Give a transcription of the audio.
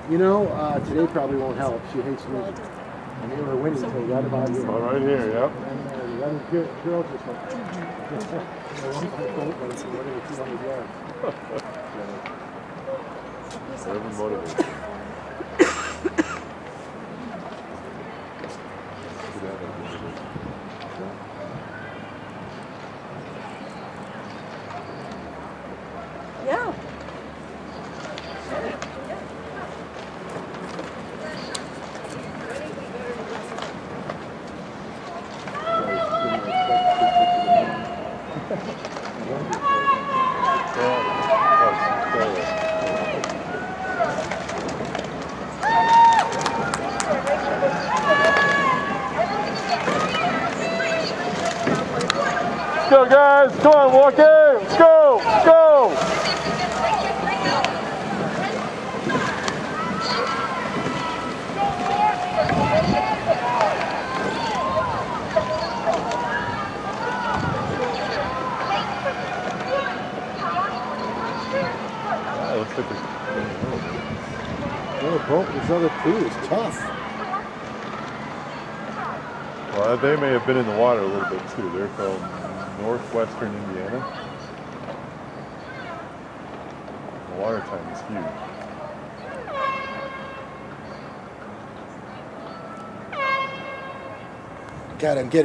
You know, today probably won't help. She hates music. And they were winning until right about here. Oh, right here, yep. And the other girls just went, whatever, 200 yards. Whatever motivates. Yeah. Let's go, guys! Come on, walk in! Let's go! Let's go! That looks like The boat with this other crew is tough. well, they may have been in the water a little bit too. They're from northwestern Indiana. The water time is huge. God, I'm getting